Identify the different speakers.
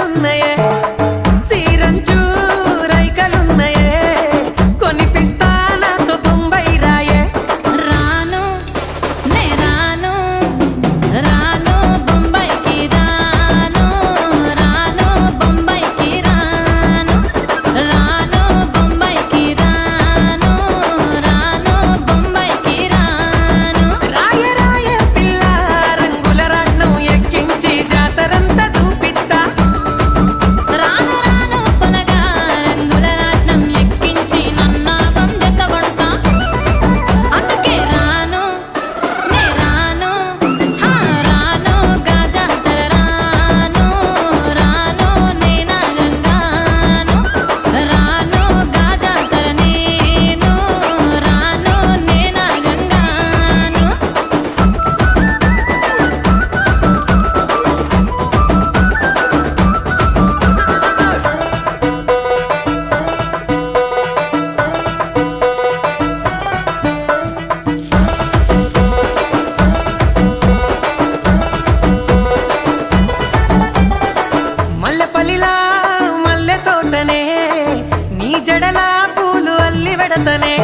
Speaker 1: రైకలున్నయే సీరంచు రైకలున్నయే కొనిపిస్తా నాతో బొంబై రాయే
Speaker 2: రాను నే రాను రాను బొంబాయికి రాను రాను బొంబాయికి రాను రాను బొంబాయికి రాను రాను బొంబాయికి రాను
Speaker 1: రాయ రాయ పిల్ల రంగుల రాట్నం ఎక్కించి జాతరంతా చూపిస్తా
Speaker 2: రాను రాను పొలగా రంగుల రాట్నం ఎక్కించి నన్నాగం జతబడతా అందుకే రాను నే రాను హా రాను గాజాతర రాను రాను నే నాగంగాను రాను గాజాతర నేను రాను నే నాగంగాను
Speaker 1: మల్లెపల్లిలా మల్లె తోటనే నీ జడలా పూలు అల్లి వెడతనే